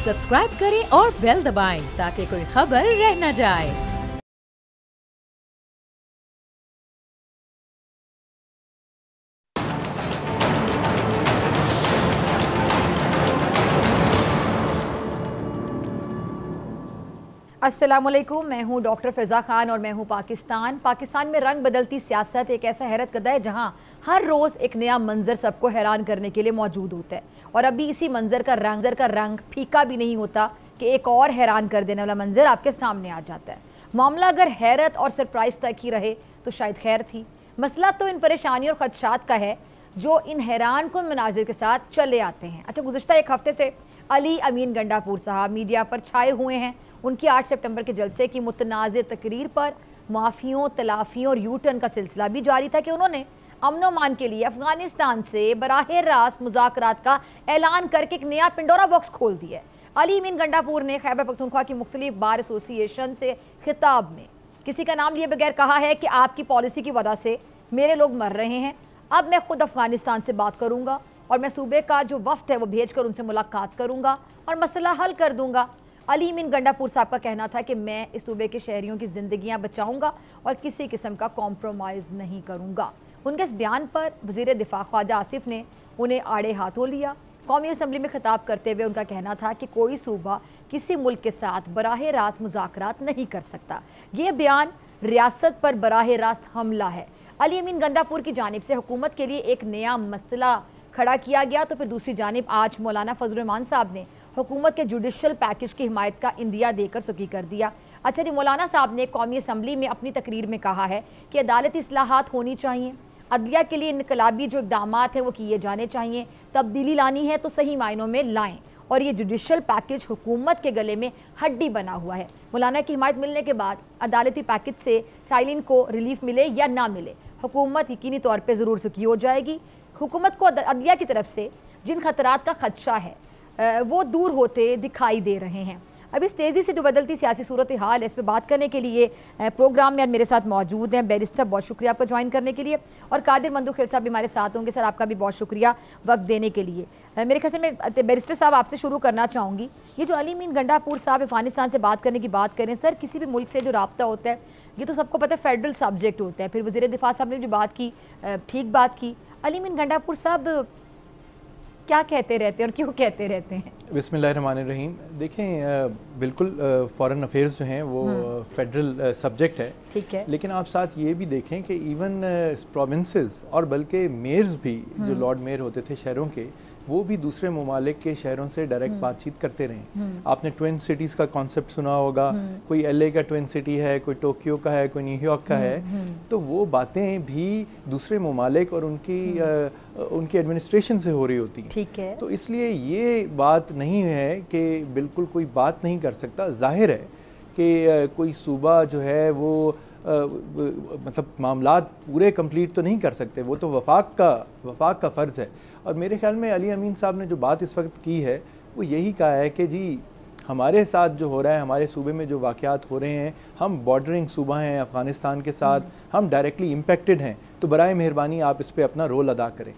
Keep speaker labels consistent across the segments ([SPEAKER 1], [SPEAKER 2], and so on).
[SPEAKER 1] Subscribe करें और bell दबाएं ताकि कोई खबर रह न जाए।
[SPEAKER 2] अस्सलामुअलैकुम, मैं हूं डॉक्टर फ़िज़ा खान और मैं हूं पाकिस्तान में रंग बदलती सियासत एक ऐसा हैरत कदा है जहां हर रोज़ एक नया मंजर सबको हैरान करने के लिए मौजूद होता है। और अभी इसी मंजर का रंग फीका भी नहीं होता कि एक और हैरान कर देने वाला मंजर आपके सामने आ जाता है। मामला अगर हैरत और सरप्राइज़ तक ही रहे तो शायद खैर थी। मसला तो इन परेशानी और ख़दशात का है जो इन हैरान कुन मनाजिर के साथ चले आते हैं। अच्छा, गुज़िश्ता एक हफ़्ते से अली अमीन गंडापुर साहब मीडिया पर छाए हुए हैं। उनकी 8 सितंबर के जलसे की मुतनाज़ तकरीर पर माफ़ियों, तलाफ़ियों और यू टर्न का सिलसिला भी जारी था कि उन्होंने अमन व अमान के लिए अफ़गानिस्तान से बराह रास्त मुज़ाकरात का ऐलान करके एक नया पिंडोरा बॉक्स खोल दिया। अली अमीन गंडापुर ने खैबर पख्तूनख्वा की मुख्तलिफ बार एसोसिएशन से खिताब में किसी का नाम लिए बगैर कहा है कि आपकी पॉलिसी की वजह से मेरे लोग मर रहे हैं। अब मैं खुद अफ़गानिस्तान से बात करूँगा और मैं सूबे का जो वफ्द है वो भेज कर उनसे मुलाकात करूँगा और मसला हल कर दूँगा। अली अमीन गंडापुर साहब का कहना था कि मैं इस सूबे के शहरियों की ज़िंदगियाँ बचाऊँगा और किसी किस्म का कॉम्प्रोमाइज़ नहीं करूँगा। उनके इस बयान पर वज़ीर दिफ़ा ख्वाजा आसिफ ने उन्हें आड़े हाथों लिया। कौमी असम्बली में खिताब करते हुए उनका कहना था कि कोई सूबा किसी मुल्क के साथ बराह रास्त मुज़ाकरात नहीं कर सकता। ये बयान रियासत पर बराह रास्त हमला है। अली अमीन गंडापुर की जानिब से हुकूमत के लिए एक नया मसला खड़ा किया गया तो फिर दूसरी जानिब आज मौलाना फजल रहमान साहब ने हुकूमत के जुडिशल पैकेज की हिमायत का इंदिया देकर सुखी कर दिया। अच्छा जी, मौलाना साहब ने कौमी असम्बली में अपनी तकरीर में कहा है कि अदालती इस्लाहात होनी चाहिए, अदलिया के लिए इनकलाबी जो इक़दाम हैं वो किए जाने चाहिए, तब्दीली लानी है तो सही मायनों में लाएँ और ये जुडिशल पैकेज हुकूमत के गले में हड्डी बना हुआ है। मौलाना की हिमायत मिलने के बाद अदालती पैकेज से साइलिन को रिलीफ मिले या ना मिले, हुकूमत यकीनी तौर पर ज़रूर सुखी हो जाएगी। हुकूमत को अदलिया की तरफ से जिन खतरात का खदशा है वो दूर होते दिखाई दे रहे हैं। अब इस तेज़ी से जो बदलती सियासी सूरत हाल है इस पर बात करने के लिए प्रोग्राम में मेरे साथ मौजूद हैं बैरिस्टर साहब, बहुत शुक्रिया आपका ज्वाइन करने के लिए, और कादिर मंदुखिल साहब भी हमारे साथ होंगे। सर, आपका भी बहुत शुक्रिया वक्त देने के लिए। मेरे ख्याल से मैं बैरिस्टर साहब आपसे शुरू करना चाहूँगी। ये जो अली अमीन गंडापुर साहब अफ़गानिस्तान से बात करने की बात करें, सर किसी भी मुल्क से जो रब्ता होता है ये तो सबको पता है फेडरल सब्जेक्ट होता है। फिर वज़ीर दिफ़ा साहब ने जो बात की ठीक बात की। अली अमीन गंडापुर साहब क्या कहते रहते हैं और क्यों कहते रहते हैं?
[SPEAKER 3] बिस्मिल्लाहिर्रहमानिर्रहीम। देखें, बिल्कुल फॉरेन अफेयर्स जो हैं वो फेडरल सब्जेक्ट है, ठीक है, लेकिन आप साथ ये भी देखें कि इवन प्रोविंसेस और बल्कि मेयर्स भी जो लॉर्ड मेयर होते थे शहरों के, वो भी दूसरे ममालिक के शहरों से डायरेक्ट बातचीत करते रहे। आपने ट्विन सिटीज़ का कॉन्सेप्ट सुना होगा, कोई LA का ट्विन सिटी है, कोई टोक्यो का है, कोई न्यूयॉर्क का है, तो वो बातें भी दूसरे ममालिक और उनकी एडमिनिस्ट्रेशन से हो रही होती हैं, ठीक है। तो इसलिए ये बात नहीं है कि बिल्कुल कोई बात नहीं कर सकता। जाहिर है कि कोई सूबा जो है वो मतलब मामलात पूरे कंप्लीट तो नहीं कर सकते, वो तो वफाक का फ़र्ज़ है। और मेरे ख्याल में अली अमीन साहब ने जो बात इस वक्त की है वो यही कहा है कि जी हमारे साथ जो हो रहा है, हमारे सूबे में जो वाक़यात हो रहे हैं, हम बॉर्डरिंग सूबा हैं अफ़गानिस्तान के साथ, हम डायरेक्टली इम्पेक्टेड हैं, तो बराए मेहरबानी आप इस पर अपना रोल अदा करें।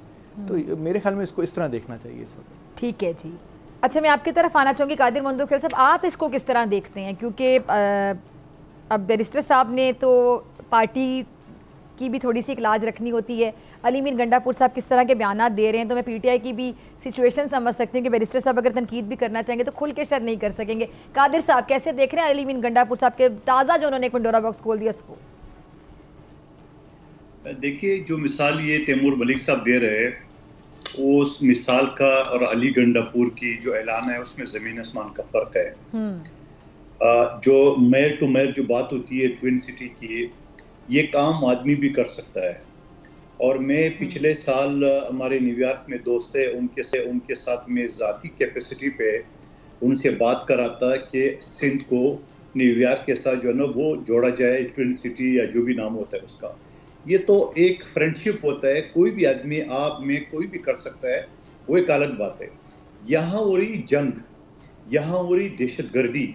[SPEAKER 3] तो मेरे ख्याल में इसको इस तरह देखना चाहिए इस वक्त।
[SPEAKER 2] ठीक है जी। अच्छा, मैं आपकी तरफ आना चाहूँगी कादिर मंदुखिल साहब, आप इसको किस तरह देखते हैं? क्योंकि अब बैरिस्टर साहब ने तो पार्टी की भी थोड़ी सी एक लाज रखनी होती है, अली अमीन गंडापुर साहब किस तरह के बयान दे रहे हैं, तो मैं PTI की भी सिचुएशन समझ सकती हूँ कि बैरिस्टर साहब अगर तनकीद भी करना चाहेंगे तो खुल के शर नहीं कर सकेंगे। कादिर साहब कैसे देख रहे हैं अली अमीन गंडापुर साहब के ताज़ा जो उन्होंने पिंडोरा बॉक्स खोल दिया उसको?
[SPEAKER 4] देखिए, जो मिसाल ये तैमूर मलिक साहब दे रहे हैं उस मिसाल का और अली गंडापुर की जो ऐलान है उसमें ज़मीन आसमान का फ़र्क है। जो मेयर टू मेयर जो बात होती है ट्विन सिटी की, ये काम आदमी भी कर सकता है। और मैं पिछले साल हमारे न्यूयॉर्क में दोस्त है, उनके साथ में ज़ाती कैपेसिटी पे उनसे बात करा था कि सिंध को न्यूयॉर्क के साथ जो है ना वो जोड़ा जाए, ट्विन सिटी या जो भी नाम होता है उसका। ये तो एक फ्रेंडशिप होता है, कोई भी आदमी आप में कोई भी कर सकता है, वो एक अलग बात है। यहाँ हो रही जंग, यहाँ हो रही दहशतगर्दी,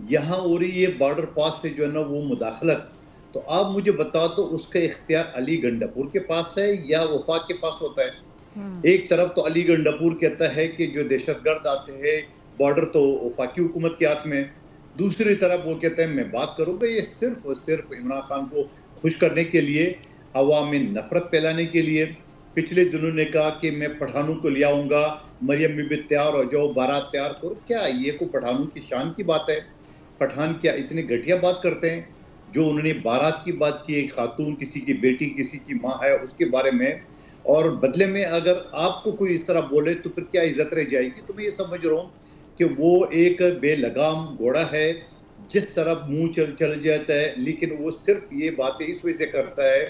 [SPEAKER 4] यहाँ हो रही ये बॉर्डर पास से जो है ना वो मुदाखलत, तो आप मुझे बताओ तो उसका इख्तियार अली गंडापुर के पास है या वफाक के पास होता है? एक तरफ तो अली गंडापुर कहता है कि जो दहशतगर्द आते हैं बॉर्डर तो वफाकी हुकूमत के हाथ में। दूसरी तरफ वो कहते हैं मैं बात करूंगा, ये सिर्फ और सिर्फ इमरान खान को खुश करने के लिए, हवा में नफरत फैलाने के लिए। पिछले दिनों ने कहा कि मैं पठानों को ले आऊंगा, मरियम बीबी तैयार हो जाओ, बारात तैयार करो। क्या ये को पठानों की शान की बात है? पठान क्या इतनी घटिया बात करते हैं? जो उन्होंने बारात की बात की, एक खातून किसी की बेटी किसी की माँ है उसके बारे में, और बदले में अगर आपको कोई इस तरह बोले तो फिर क्या इज्जत रह जाएगी? तो मैं ये समझ रहा हूँ कि वो एक बेलगाम घोड़ा है, जिस तरफ मुंह चल जाता है, लेकिन वो सिर्फ ये बातें इस वजह से करता है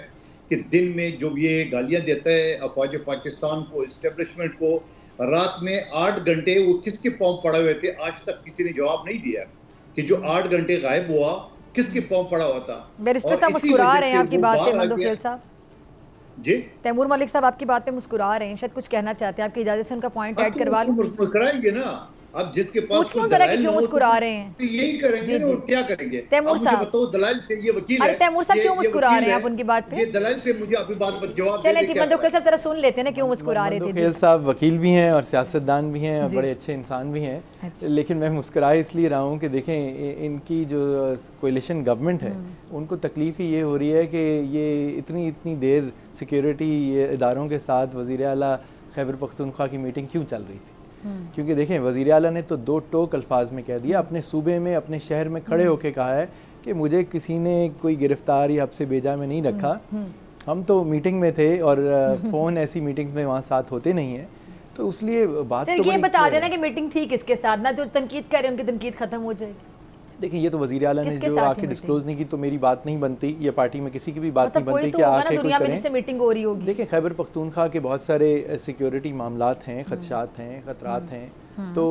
[SPEAKER 4] कि दिन में जो ये गालियां देता है अफवाज पाकिस्तान को, इस्टेब्लिशमेंट को, रात में 8 घंटे वो किसके पाँव पड़े हुए थे? आज तक किसी ने जवाब नहीं दिया कि जो 8 घंटे गायब हुआ किसके पाँव पड़ा हुआ था।
[SPEAKER 2] बैरिस्टर साहब मुस्कुरा रहे हैं आपकी बात पे, मंदोखेल साहब
[SPEAKER 4] जी,
[SPEAKER 2] तैमूर मलिक साहब आपकी बात पे मुस्कुरा रहे हैं, शायद कुछ कहना चाहते हैं, आपकी इजाजत से उनका पॉइंट ऐड करवा लूं।
[SPEAKER 4] मुस्कुराएंगे ना, अब जिसके पास
[SPEAKER 2] पूछ जरा कि क्यों मुस्कुरा रहे हैं?
[SPEAKER 4] तो यही करेंगे ना, और क्या करेंगे?
[SPEAKER 2] तैमूर साहब
[SPEAKER 4] बताओ, दलाल से ये वकील है।
[SPEAKER 2] तैमूर साहब क्यों मुस्कुरा रहे हैं आप उनकी बात पे?
[SPEAKER 4] ये दलाल से मुझे अभी बात जवाब
[SPEAKER 2] चलें ठीक, मंदोखेल साहब जरा सुन लेते हैं ना क्यों मुस्कुरा रहे थे।
[SPEAKER 3] मंदोखेल साहब वकील भी हैं और सियासतदान भी हैं और बड़े अच्छे इंसान भी हैं, लेकिन मैं मुस्कुरा इसलिए रहा हूँ कि देखें इनकी जो कोalition गवर्नमेंट है उनको तकलीफ ही ये हो रही है कि ये इतनी देर सिक्योरिटी इदारों के साथ वज़ीर आला खैबर पख्तूनख्वा की मीटिंग क्यों चल रही थी। क्योंकि देखें वज़ीर आला ने तो 2 टोक अल्फाज में कह दिया, अपने सूबे में अपने शहर में खड़े होकर कहा है कि मुझे किसी ने कोई गिरफ्तार या हब्से भेजा में नहीं रखा, हम तो मीटिंग में थे और फ़ोन ऐसी मीटिंग्स में वहाँ साथ होते नहीं हैं, तो इसलिए बात तो
[SPEAKER 2] ये बता देना कि मीटिंग थी किसके साथ, ना जो तनकीद कर रहे हैं उनकी तनकीद खत्म हो जाएगी।
[SPEAKER 3] देखिए ये तो वज़ीर आला ने जो आके डिस्क्लोज नहीं की तो मेरी बात नहीं बनती, या पार्टी में किसी की भी बात नहीं बनती कि आके
[SPEAKER 2] दुनिया में जिससे मीटिंग हो रही होगी।
[SPEAKER 3] देखिए खैबर पख्तूनख्वा के बहुत सारे सिक्योरिटी मामलात हैं, खदशात हैं, ख़तरात हैं, तो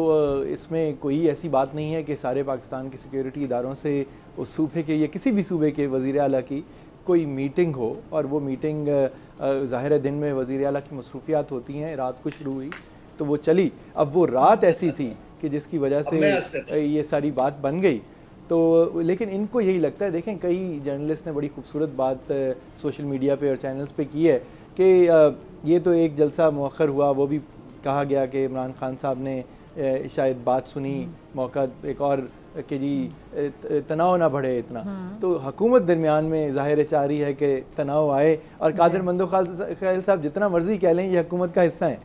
[SPEAKER 3] इसमें कोई ऐसी बात नहीं है कि सारे पाकिस्तान के सिक्योरिटी इदारों से उस सूबे के या किसी भी सूबे के वज़ीर आला की कोई मीटिंग हो, और वो मीटिंग ज़ाहिर है दिन में वज़ीर आला की मसरूफियात होती हैं, रात को शुरू हुई तो वो चली। अब वो रात ऐसी थी कि जिसकी वजह से ये सारी बात बन गई। तो लेकिन इनको यही लगता है, देखें कई जर्नलिस्ट ने बड़ी खूबसूरत बात सोशल मीडिया पे और चैनल्स पे की है कि ये तो एक जलसा मौखर हुआ, वो भी कहा गया कि इमरान खान साहब ने शायद बात सुनी, मौका एक और कि जी तनाव ना बढ़े इतना, तो हुकूमत दरमियान में ज़ाहिर चाह रही है कि तनाव आए, और कादिर मंदोखेल साहब जितना मर्जी कह लें ये हुकूमत का हिस्सा है,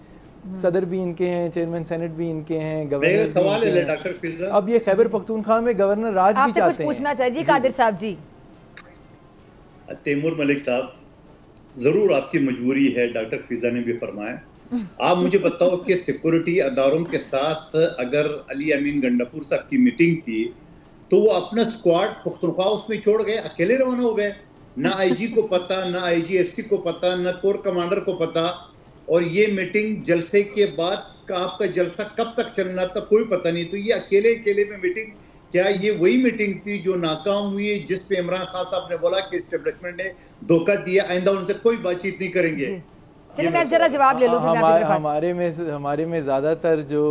[SPEAKER 3] सदर भी इनके हैं, चेयरमैन सेनेट भी इनके हैं, गवर्नर
[SPEAKER 4] सवाल है डॉक्टर फिजा,
[SPEAKER 3] अब ये खैबर पख्तूनख्वा में गवर्नर राज भी चाहते हैं।
[SPEAKER 2] कुछ पूछना चाहिए कादिर साहब जी।
[SPEAKER 4] तैमूर मलिक साहब, जरूर आपकी मजबूरी है, डॉक्टर फिजा ने भी फरमाया। आप मुझे बताओ कि सिक्योरिटी अदारों के साथ अगर अली अमीन गंडापुर साहब की मीटिंग थी तो वो अपना स्क्वाड पख्तूनख्वा उसमें छोड़ गए, अकेले रवाना हो गए, ना आईजी को पता, ना आईजीएफसी को पता, ना कोर कमांडर को पता, और ये मीटिंग जलसे के बाद का आपका जलसा कब तक चलना था कोई पता नहीं। तो ये अकेले में मीटिंग, क्या ये वही मीटिंग थी जो नाकाम हुई, जिस पे इमरान खान साहब ने बोला कि एस्टेब्लिशमेंट ने धोखा दिया, आइंदा उनसे कोई बातचीत नहीं करेंगे?
[SPEAKER 2] चलिए मैं जरा जवाब ले लूं।
[SPEAKER 3] हमारे में ज़्यादातर जो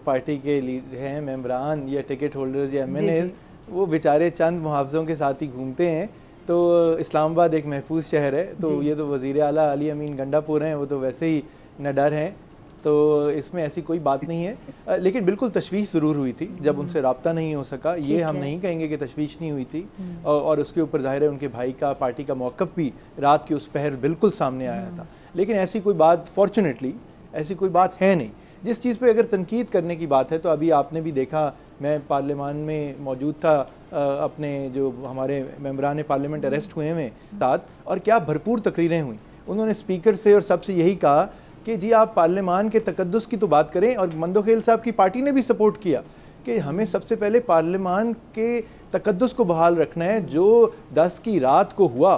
[SPEAKER 3] पार्टी के लीडर हैं, मेंबरान या टिकट होल्डर्स या एमएनए, वो बेचारे चंद मुहावजों के साथ ही घूमते हैं। तो इस्लामाबाद एक महफूज शहर है, तो ये तो वज़ीर आला अली अमीन गंडापुर हैं, वो तो वैसे ही न डर हैं, तो इसमें ऐसी कोई बात नहीं है। लेकिन बिल्कुल तशवीश ज़रूर हुई थी जब उनसे रब्ता नहीं हो सका, ये हम नहीं कहेंगे कि तशवीश नहीं हुई थी, और उसके ऊपर ज़ाहिर है उनके भाई का पार्टी का मौक़िफ़ भी रात की उस पहर बिल्कुल सामने आया था। लेकिन ऐसी कोई बात फॉर्चुनेटली ऐसी कोई बात है नहीं। जिस चीज़ पे अगर तनकीद करने की बात है तो अभी आपने भी देखा, मैं पार्लियामान में मौजूद था, अपने जो हमारे मेंबरान पार्लियामेंट अरेस्ट हुए हैं साथ, और क्या भरपूर तकरीरें हुई। उन्होंने स्पीकर से और सबसे यही कहा कि जी आप पार्लियामान के तकद्दुस की तो बात करें, और मंदोखेल साहब की पार्टी ने भी सपोर्ट किया कि हमें सबसे पहले पार्लियामान के तकद्दुस को बहाल रखना है। जो 10 की रात को हुआ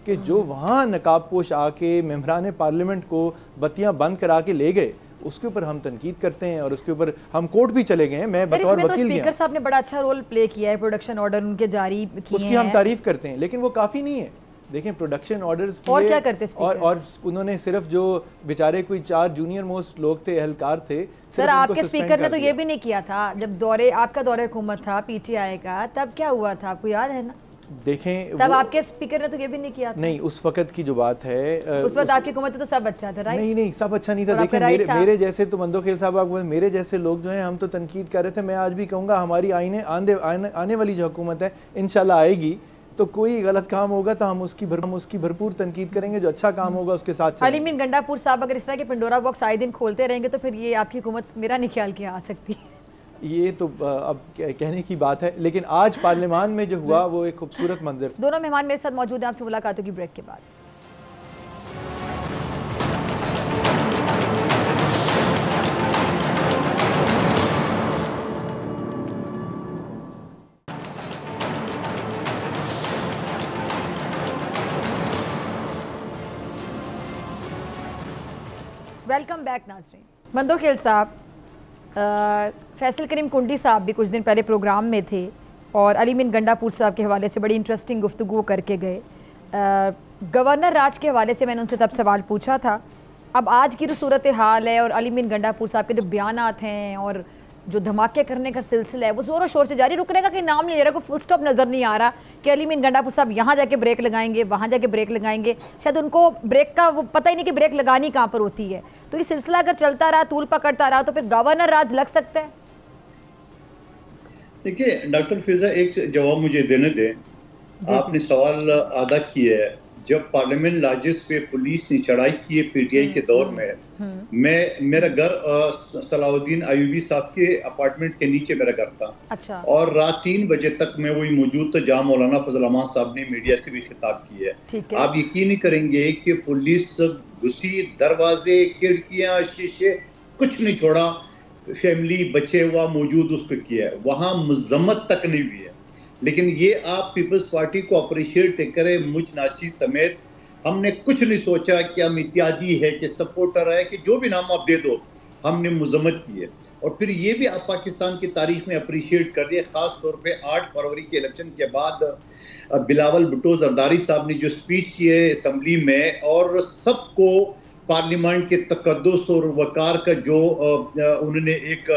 [SPEAKER 3] कि जो वहाँ नकाब पोश आके मेंबरान पार्लियामेंट को बत्तियां बंद करा के ले गए, उसके ऊपर हम तनकीद करते हैं और उसके ऊपर हम कोर्ट भी चले गए हैं। मैं बतौर वकील,
[SPEAKER 2] स्पीकर साहब ने बड़ा अच्छा रोल प्ले किया है, प्रोडक्शन ऑर्डर उनके जारी किए हैं,
[SPEAKER 3] उसकी हम तारीफ करते हैं, लेकिन वो काफ़ी नहीं है। देखें प्रोडक्शन ऑर्डर्स
[SPEAKER 2] और क्या करते
[SPEAKER 3] और उन्होंने सिर्फ जो बेचारे कोई 4 जूनियर मोस्ट लोग थे, एहलकार थे,
[SPEAKER 2] सर आपके स्पीकर ने तो ये भी नहीं किया था जब आपका दौरे हुकूमत था पीटीआई का, तब क्या हुआ था आपको याद है ना?
[SPEAKER 3] देखें
[SPEAKER 2] तब आपके स्पीकर ने तो ये भी नहीं किया था।
[SPEAKER 3] नहीं, उस वक्त की जो बात है,
[SPEAKER 2] उस वक्त आपकी हुकूमत तो सब अच्छा था, राइट?
[SPEAKER 3] नहीं, सब अच्छा नहीं था। देखें मेरे जैसे तो मंदोखेल साहब, मेरे जैसे लोग जो हैं, हम तो तनकीद कर रहे थे। मैं आज भी कहूँगा हमारी आने वाली जो हुकूमत है इंशाल्लाह आएगी, तो कोई गलत काम होगा तो हम उसकी भरपूर तनकीद करेंगे, जो अच्छा काम होगा उसके साथ।
[SPEAKER 2] अली मीन गंडापुर साहब अगर इस तरह के पंडोरा बॉक्स आए दिन खोलते रहेंगे तो फिर ये आपकी हुकूमत मेरा नहीं ख्याल किया आ सकती है।
[SPEAKER 3] ये तो अब कहने की बात है, लेकिन आज पार्लियामान में जो हुआ वो एक खूबसूरत मंजर।
[SPEAKER 2] दोनों मेहमान मेरे साथ मौजूद हैं, आपसे मुलाकात होगी ब्रेक के बाद। वेलकम बैक नाज़रीन। मंदोखेल साहब, फैसल करीम कुंडी साहब भी कुछ दिन पहले प्रोग्राम में थे और अली मीन गंडापुर साहब के हवाले से बड़ी इंटरेस्टिंग गुफ्तगू करके गए। गवर्नर राज के हवाले से मैंने उनसे तब सवाल पूछा था। अब आज की जो सूरत हाल है और अली मीन गंडापुर साहब के जो बयानात हैं और जो धमाके करने का सिलसिला है वो ज़ोरों शोर से जारी, रुकने का कहीं नाम नहीं ले रहा, कोई फुल स्टॉप नज़र नहीं आ रहा कि अली मीन गंडापुर साहब यहाँ जाके ब्रेक लगाएंगे, वहाँ जाके ब्रेक लगाएंगे। शायद उनको ब्रेक का वो पता ही नहीं कि ब्रेक लगानी कहाँ पर होती है। तो ये सिलसिला अगर चलता रहा, तूल पकड़ता रहा, तो फिर गवर्नर राज लग सकता है।
[SPEAKER 4] देखिए डॉक्टर फिजा, एक जवाब मुझे देने दें। आपने सवाल आदा किया है, जब पार्लियामेंट लाजिस पे पुलिस ने चढ़ाई की है पीटीआई के दौर में, मेरा घर सलाउद्दीन अयूबी साहब के अपार्टमेंट के नीचे मेरा घर था।
[SPEAKER 2] अच्छा।
[SPEAKER 4] और रात 3 बजे तक मैं वही मौजूद था जहाँ मौलाना फजल रहमान साहब ने मीडिया से भी खिताब किया है। आप यकीन नहीं करेंगे कि पुलिस घुसी, दरवाजे, खिड़कियां, शीशे कुछ नहीं छोड़ा, फैमिली बच्चे हुआ मौजूद उसको किया है, वहाँ मजम्मत तक नहीं हुई है। लेकिन ये आप पीपल्स पार्टी को अप्रिशिएट करें, मुझ नाची समेत हमने कुछ नहीं सोचा कि हम इत्यादि है कि सपोर्टर है कि जो भी नाम आप दे दो, हमने मजम्मत की है। और फिर ये भी आप पाकिस्तान की तारीख में अप्रिशिएट कर दिया, ख़ास तौर पे 8 फरवरी के इलेक्शन के बाद बिलावल भुट्टो जरदारी साहब ने जो स्पीच की है असम्बली में, और सबको पार्लियामेंट के तकद्दुस और वकार का जो उन्होंने एक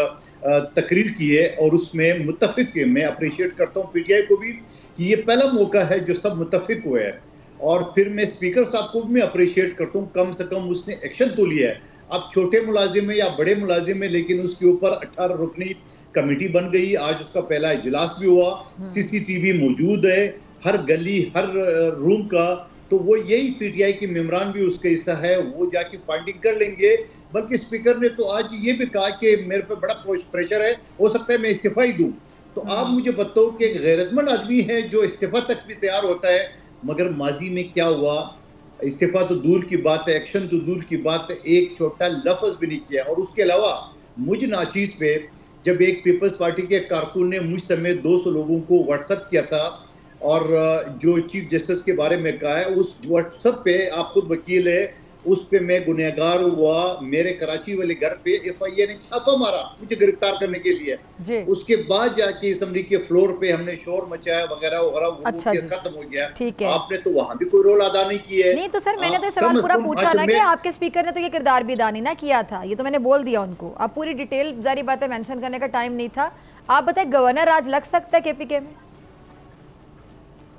[SPEAKER 4] तकरीर की है और उसमें मुत्तफिक, मैं अप्रिशिएट करता हूँ पीटीआई को भी कि ये पहला मौका है जो सब मुत्तफिक हुए हैं। और फिर मैं स्पीकर साहब को भी मैं अप्रिशिएट करता हूँ, कम से कम उसने एक्शन तो लिया है। अब छोटे मुलाजिम है या बड़े मुलाजिम है, लेकिन उसके ऊपर 18 रुकनी कमेटी बन गई। आज उसका पहला इजलास भी हुआ, सीसीटीवी मौजूद है हर गली हर रूम का, तो वो यही पीटीआई के मेंबरान भी उसका हिस्सा है, वो जाके फाइंडिंग कर लेंगे। बल्कि स्पीकर ने तो आज ये भी कहा कि मेरे पे बड़ा प्रेशर है, हो सकता है मैं इस्तीफा ही दूं। तो आप मुझे बताओ कि एक गैरतमंद आदमी है जो इस्तीफा तक भी तैयार होता है, मगर माजी में क्या हुआ? इस्तीफा तो दूर की बात है, एक्शन तो दूर की बात है, एक छोटा लफ्ज भी नहीं किया। और उसके अलावा मुझ नाचीज पे जब एक पीपल्स पार्टी के कारकुन ने मुझ समेत 200 लोगों को व्हाट्सएप किया था और जो चीफ जस्टिस के बारे में कहा है, उस व्हाट्सएप पे आप खुद वकील है, उस पे मैं गुनहगार हुआ। मेरे कराची वाले घर पे एफआईए ने छापा मारा मुझे गिरफ्तार करने के लिए। उसके बाद जाके असम्बली के फ्लोर पे हमने शोर मचाया वगैरह वगैरह,
[SPEAKER 2] अच्छा
[SPEAKER 4] खत्म हो गया।
[SPEAKER 2] ठीक है।
[SPEAKER 4] आपने तो वहाँ भी कोई रोल अदा नहीं किया है।
[SPEAKER 2] नहीं तो सर मैंने तो सवाल पूरा पूछा ना कि आपके स्पीकर ने तो ये किरदार भी अदा नहीं ना किया था, ये तो मैंने बोल दिया उनको। आप पूरी डिटेल जारी बात है मेंशन करने का टाइम नहीं था। आप बताए गवर्नर राज लग सकता है केपीके में?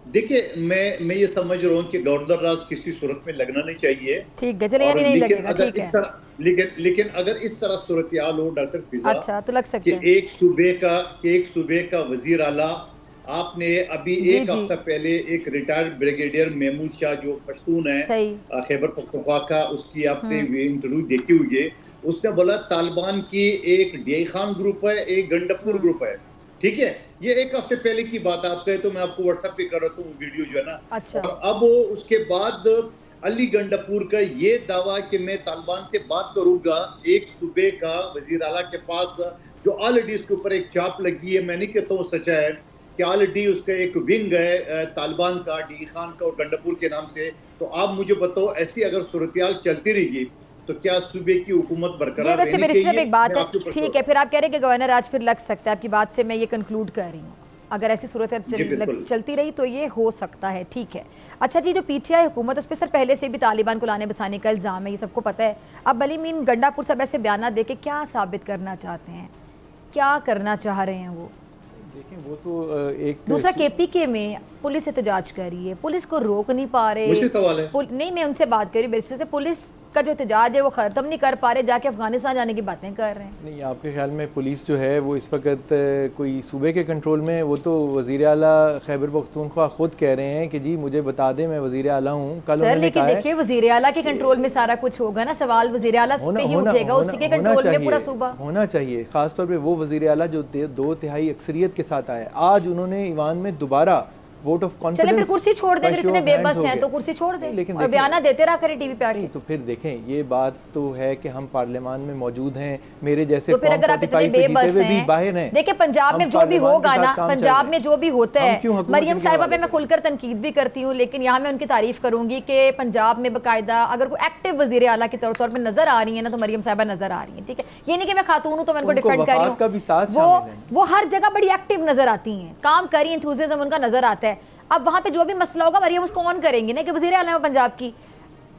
[SPEAKER 4] देखिए मैं ये समझ रहा हूँ कि गवर्नर राज किसी सूरत में लगना नहीं चाहिए।
[SPEAKER 2] ठीक है, चलिए यानी नहीं लगेगा, ठीक है।
[SPEAKER 4] लेकिन अगर इस तरह सूरत हाल हो डॉक्टर फिजा,
[SPEAKER 2] अच्छा तो लग सकता है
[SPEAKER 4] कि एक सूबे का वजीर आला, आपने अभी एक हफ्ता पहले एक रिटायर्ड ब्रिगेडियर महमूद शाह जो पश्तून है खैबर पख्तूनख्वा का, उसकी आपने इंटरव्यू देखी हुई है। उसने बोला तालिबान की एक डीआई खान ग्रुप है, एक गंडापुर ग्रुप है, ठीक है। ये एक हफ्ते पहले की बात आप कहे तो मैं आपको व्हाट्सएप पे कर रहा हूँ वीडियो जो है ना।
[SPEAKER 2] अच्छा।
[SPEAKER 4] और अब उसके बाद अली गंडापुर का ये दावा कि मैं तालिबान से बात करूंगा, एक सूबे का वजीर आला के पास जो ऑलरेडी इसके ऊपर एक चाप लगी है, मैं नहीं कहता हूँ सच्चा है, कि ऑलरेडी उसका एक विंग है तालिबान का, डी खान का और गंडापुर के नाम से। तो आप मुझे बताओ ऐसी अगर सूरत चलती रहेगी तो क्या सूबे की हुकूमत बरकरार रहनी चाहिए?
[SPEAKER 2] एक बात है, ठीक है, फिर आप कह रहे हैं कि गवर्नर आज फिर लग सकता है, आपकी बात से मैं ये कंक्लूड कर रही हूँ, अगर ऐसी सूरत चलती रही तो ये हो सकता है, ठीक है। अच्छा जी, जो पीटीआई हुकूमत उस पर सर पहले से भी तालिबान को लाने बसाने का इल्ज़ाम है, ये सबको पता है। अब अली मीन गंडापुर साहब ऐसे बयान दे के क्या साबित करना चाहते हैं, क्या करना चाह रहे हैं वो?
[SPEAKER 3] देखें वो तो एक
[SPEAKER 2] दूसरा KPK में पुलिस एहतजाज कर रही है, पुलिस को रोक नहीं पा रहे।
[SPEAKER 4] मुझे सवाल है
[SPEAKER 2] नहीं, मैं उनसे बात कर रही हूँ, पुलिस का जो एहतजाज है वो ख़त्म नहीं कर पा रहे, जाके अफगानिस्तान जाने की बातें कर रहे हैं।
[SPEAKER 3] नहीं, आपके ख्याल में पुलिस जो है वो इस वक्त कोई सूबे के कंट्रोल में? वो तो वज़ीर आला खैबर पख्तूनख्वा खुद कह रहे हैं कि जी मुझे बता दें, मैं वज़ीर आला हूँ। कल
[SPEAKER 2] सर लेकिन देखिए वज़ीर आला के कंट्रोल में सारा कुछ होगा ना, सवाल वज़ीर आला पे ही उठेगा, उसी के कंट्रोल में पूरा सूबा
[SPEAKER 3] होना चाहिए। खासतौर पर वो वज़ीर आला जो 2/3 अक्सरियत के साथ आए, आज उन्होंने ईवान में दोबारा वोट ऑफ कॉन्फिडेंस।
[SPEAKER 2] फिर कुर्सी छोड़ दें, अगर इतने बेबस हैं तो कुर्सी छोड़ दें, लेकिन और बयाना देते रहा करें टीवी पे आके।
[SPEAKER 3] तो फिर देखें, ये बात तो है कि हम पार्लियामान में मौजूद हैं, मेरे जैसे
[SPEAKER 2] तो फिर अगर आप इतने बेबस हैं,
[SPEAKER 3] बाहर हैं।
[SPEAKER 2] देखिए पंजाब में जो भी होगा ना, पंजाब में जो भी होता है, मरियम साहिबा पे मैं खुलकर तनकीद भी करती हूँ, लेकिन यहाँ मैं उनकी तारीफ करूंगी कि पंजाब में बाकायदा अगर कोई एक्टिव वज़ीर आला के तौर पर नजर आ रही है ना, तो मरियम साहिबा नजर आ रही है। ठीक है, ये नहीं कि मैं खातून हूँ तो मैं उनको डिफेंड कर रही हूँ, वो हर जगह बड़ी एक्टिव नजर आती हैं, काम करी, एंथुसियाज्म उनका नजर आता है। अब वहाँ पे जो भी मसला होगा मरियम उसको ऑन करेंगी ना, कि वज़ीर आला पंजाब की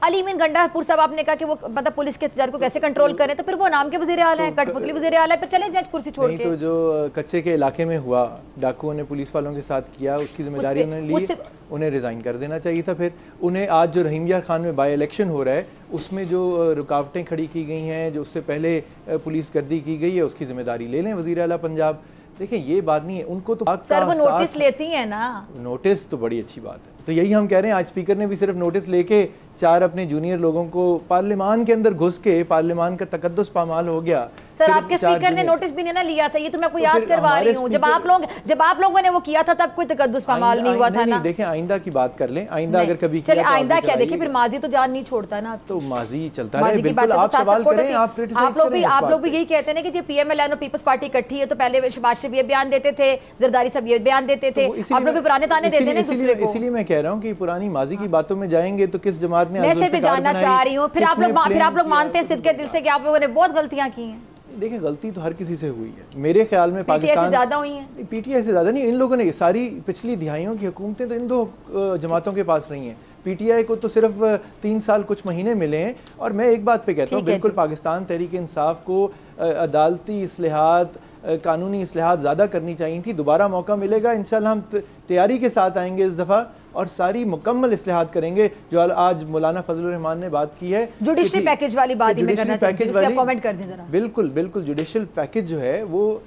[SPEAKER 2] अली मीन गंडापुर साहब आपने कहा कि वो मतलब पुलिस के एहतजाज को कैसे कंट्रोल करें, तो फिर वो नाम के वज़ीर आला है, कठपुतली वज़ीर आला है, फिर चले जाए कुर्सी छोड़ के।
[SPEAKER 3] तो जो कच्चे के इलाके में हुआ, डाकुओं ने पुलिस वालों के साथ किया, उसकी जिम्मेदारी उन्होंने ली, उन्हें रिज़ाइन कर देना चाहिए था। फिर उन्हें आज जो रहीम यार खान में बाई इलेक्शन हो रहा है, उसमें जो रुकावटें खड़ी की गई हैं, जो उससे पहले पुलिस गर्दी की गई है, उसकी जिम्मेदारी ले लें वज़ीर आला पंजाब। देखिए ये बात नहीं है, उनको तो
[SPEAKER 2] सर वो नोटिस लेती है ना,
[SPEAKER 3] नोटिस तो बड़ी अच्छी बात है। तो यही हम कह रहे हैं, आज स्पीकर ने भी सिर्फ नोटिस लेके 4 अपने जूनियर लोगों को पार्लियामान के अंदर घुस के पार्लियामान का तकद्दुस पामाल हो गया।
[SPEAKER 2] सर आपके स्पीकर ने नोटिस भी नहीं ना लिया था, ये तो मैं आपको याद करवा रही हूँ। जब आप लोगों ने वो किया था तब कोई तकद्दुस पामाल नहीं हुआ था ना।
[SPEAKER 3] देखें आइंदा की बात कर लें, आइंदा अगर कभी
[SPEAKER 2] चले आइंदा क्या, देखिए फिर माजी तो जान नहीं छोड़ता ना,
[SPEAKER 3] तो माजी चलता है। बिल्कुल आप सवाल करें, आप
[SPEAKER 2] लोग भी यही कहते हैं कि जो PMLN और पीपल्स पार्टी इकट्ठी है, तो पहले शहबाज शरीफ ये बयान देते थे, जरदारी साहब ये बयान देते थे, आप लोग भी पुराने ताने देते हैं दूसरे को।
[SPEAKER 3] इसीलिए मैं कह रहा हूँ कि पुरानी माजी की बातों में जाएंगे तो किस जमात ने,
[SPEAKER 2] मैं सिर्फ जानना चाह रही हूँ, फिर आप लोग मानते हैं सिद्ध के दिल से कि आप लोगों ने बहुत गलतियां की हैं।
[SPEAKER 3] देखिए गलती तो हर किसी से हुई है, मेरे ख्याल में पाकिस्तान
[SPEAKER 2] से ज्यादा हुई है।
[SPEAKER 3] PTI से ज्यादा नहीं, इन लोगों ने सारी पिछली दिहाइयों की हुकूमतें तो इन 2 जमातों के पास रही हैं। PTI को तो सिर्फ 3 साल कुछ महीने मिले हैं। और मैं एक बात पे कहता हूँ, बिल्कुल पाकिस्तान तहरीक इंसाफ को अदालती इस्लाहात, कानूनी इस्लाहात ज़्यादा करनी चाहिए थी। दोबारा मौका मिलेगा, इंशाल्लाह हम तैयारी के साथ आएंगे इस दफ़ा और सारी मुकम्मल इस्लाहात करेंगे जो आज मौलाना फजलुर रहमान ने बात की है।
[SPEAKER 2] जुडिशल पैकेज वाली बात ही मैं करना चाहती हूं, आप कमेंट कर दें जरा।
[SPEAKER 3] बिल्कुल बिल्कुल, जुडिशल पैकेज जो है वो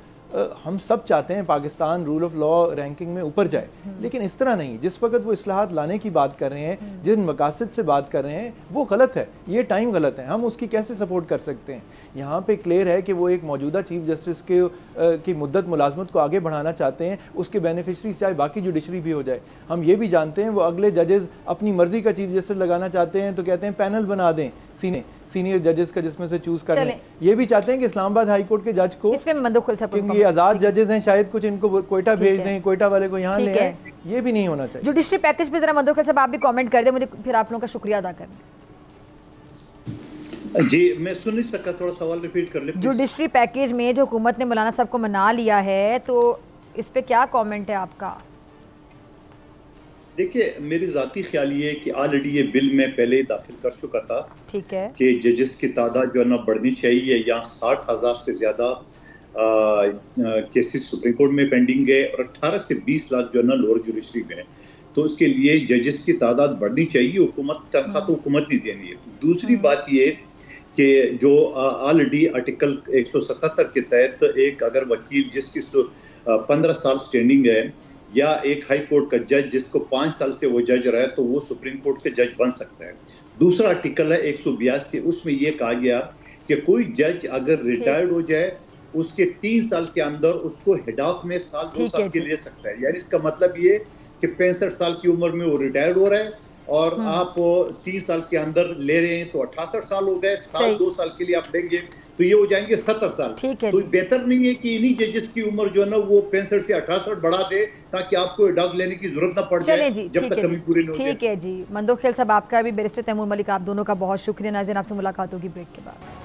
[SPEAKER 3] हम सब चाहते हैं Pakistan rule of law ranking में ऊपर जाए, लेकिन इस तरह नहीं। जिस वक्त वो इस्लाहात लाने की बात कर रहे हैं, जिन मकासद से बात कर रहे हैं, वो गलत है, ये टाइम गलत है। हम उसकी कैसे सपोर्ट कर सकते हैं? यहाँ पे क्लियर है कि वो एक मौजूदा चीफ जस्टिस की मुद्दत मुलाजमत को आगे बढ़ाना चाहते हैं, उसके बेनिफिशरीज चाहे बाकी जुडिशरी भी हो जाए। हम ये भी जानते हैं वो अगले जजेस अपनी मर्जी का चीफ जस्टिस लगाना चाहते हैं, तो कहते हैं पैनल बना दें सीनियर जजेस का, जिसमें से चूज कर लें। ये भी चाहते हैं कि इस्लामाबाद हाई कोर्ट के जज को, क्योंकि ये आजाद जजेस हैं, शायद कुछ इनको कोयटा भेज दें, कोयटा वाले को यहाँ ले आए, ये भी नहीं होना चाहिए।
[SPEAKER 2] जुडिशरी पैकेज पे जरा मदोखल साहब आप भी कमेंट कर दें, मुझे फिर आप लोगों का शुक्रिया अदा करना।
[SPEAKER 4] जी मैं सुन नहीं सका, थोड़ा सवाल रिपीट कर ले।
[SPEAKER 2] जुडिशरी पैकेज में जो हुकूमत ने मौलाना साहब को मना लिया है, तो इस पे क्या कमेंट है आपका?
[SPEAKER 4] देखिए मेरी ज़ाती ख्याल ये है कि ऑलरेडी ये बिल में पहले दाखिल कर चुका था,
[SPEAKER 2] ठीक है,
[SPEAKER 4] कि जजेस की तादाद जो है ना बढ़नी चाहिए। यहाँ 60,000 से ज़्यादा केसेस सुप्रीम कोर्ट में पेंडिंग है और 18 से 20 लाख जो है ना लोअर जुडिशरी में है। तो उसके लिए जजेस की तादाद बढ़नी चाहिए। हुकूमत तनख्वाह तो हुकूमत नहीं देनी है। दूसरी बात ये कि जो ऑलरेडी आर्टिकल 177 के तहत एक अगर वकील जिसकी 15 साल स्टैंडिंग है, या एक हाई कोर्ट का जज जिसको 5 साल से वो जज रहा है, तो वो सुप्रीम कोर्ट के जज बन सकता है। दूसरा आर्टिकल है 182, उसमें ये कहा गया कि कोई जज अगर रिटायर्ड हो जाए उसके 3 साल के अंदर उसको हेडॉक में 2 साल के ले सकता है। यानी इसका मतलब ये कि 65 साल की उम्र में वो रिटायर्ड हो रहा है और आप 3 साल के अंदर ले रहे हैं, तो 68 साल हो गए, 2 साल के लिए आप लेंगे तो ये हो जाएंगे 70 साल। तो बेहतर नहीं है कि इन्हीं जजेस की उम्र जो है ना वो 65 से 68 बढ़ा दे, ताकि आपको डॉग लेने की जरूरत ना पड़ जाए जब तक कमी पूरी नहीं हो।
[SPEAKER 2] ठीक है जी, मंदोखेल साहब आपका भी, बैरिस्टर तैमूर मलिक आप दोनों का बहुत शुक्रिया। नाज़रीन आपसे मुलाकात होगी ब्रेक के बाद।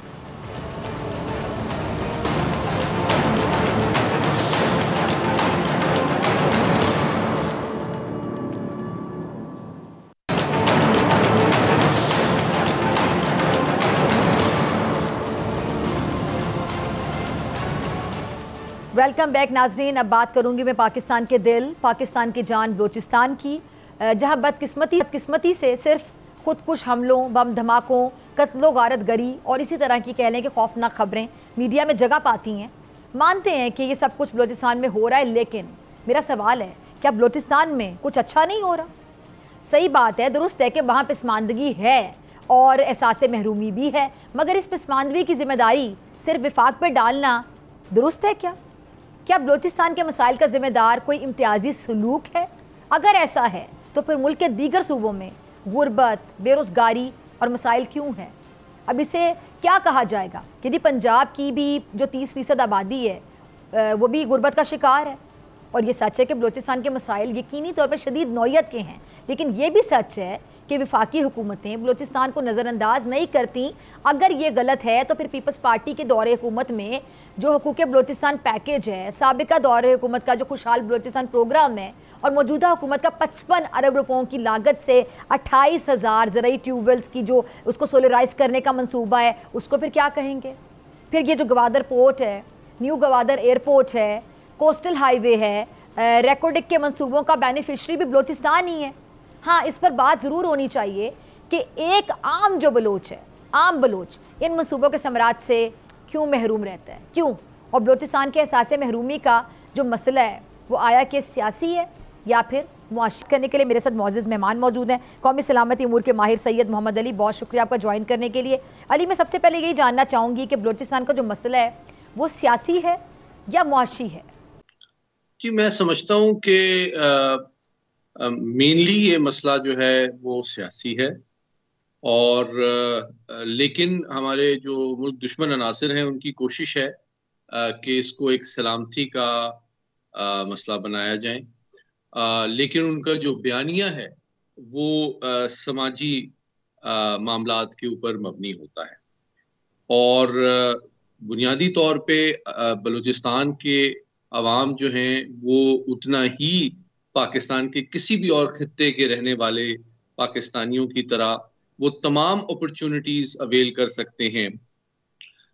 [SPEAKER 2] वेलकम बैक नाजरीन। अब बात करूंगी मैं पाकिस्तान के दिल, पाकिस्तान की जान बलूचिस्तान की, जहां बदकिस्मती से सिर्फ खुदकुश हमलों, बम धमाकों, कत्लो गारत गरी और इसी तरह की कह लें कि खौफनाक खबरें मीडिया में जगह पाती हैं। मानते हैं कि ये सब कुछ बलूचिस्तान में हो रहा है, लेकिन मेरा सवाल है, क्या बलूचिस्तान में कुछ अच्छा नहीं हो रहा? सही बात है, दुरुस्त है कि वहाँ पसमानदगी है और एहसास महरूमी भी है, मगर इस पसमानदगी की जिम्मेदारी सिर्फ विफाक पर डालना दुरुस्त है क्या? क्या बलूचिस्तान के मसाइल का जिम्मेदार कोई इम्तियाजी सलूक है? अगर ऐसा है तो फिर मुल्क के दीगर सूबों में गुर्बत, बेरोज़गारी और मसाइल क्यों हैं? अब इसे क्या कहा जाएगा? यदि पंजाब की भी जो 30% आबादी है वो भी गुर्बत का शिकार है, और ये सच है कि बलूचिस्तान के मसाइल यकीनी तौर पर शदीद नौयत के हैं, लेकिन ये भी सच है कि वफाकी हुकूमतें बलूचिस्तान को नज़रअंदाज नहीं करती। अगर ये गलत है तो फिर पीपल्स पार्टी के दौरे हुकूमत में जो हुकूक बलूचिस्तान पैकेज है, साबिका दौरे हुकूमत का जो खुशहाल बलूचिस्तान प्रोग्राम है, और मौजूदा हुकूमत का 55 अरब रुपयों की लागत से 28,000 ज़रई ट्यूबवेल्स की जो उसको सोलराइज करने का मंसूबा है, उसको फिर क्या कहेंगे? फिर ये जो गवादर पोर्ट है, न्यू गवादर एयरपोर्ट है, कोस्टल हाईवे है, रेकोडिक के मंसूबों का बेनिफिशरी भी बलूचिस्तान ही है। हाँ, इस पर बात ज़रूर होनी चाहिए कि एक आम जो बलोच है, आम बलोच इन मंसूबों के समरात से क्यों महरूम रहता है, क्यों? और बलूचिस्तान के एहसास महरूमी का जो मसला है वो आया कि सियासी है या फिर मुआशी? करने के लिए मेरे साथ मौजूद मेहमान मौजूद हैं, कौमी सलामती अमूर के माहिर सैयद मोहम्मद अली। बहुत शुक्रिया आपका ज्वाइन करने के लिए। अली, मैं सबसे पहले यही जानना चाहूँगी कि बलूचिस्तान का जो मसला है वो सियासी है या मुआशी है?
[SPEAKER 5] जी, मैं समझता हूँ कि मेनली ये मसला जो है वो सियासी है, और लेकिन हमारे जो मुल्क दुश्मन अनासिर हैं उनकी कोशिश है कि इसको एक सलामती का मसला बनाया जाए, लेकिन उनका जो बयानिया है वो समाजी मामलात के ऊपर मबनी होता है। और बुनियादी तौर पे बलूचिस्तान के अवाम जो हैं वो उतना ही पाकिस्तान के किसी भी और खित्ते के रहने वाले पाकिस्तानियों की तरह वो तमाम अपॉर्चुनिटीज अवेल कर सकते हैं,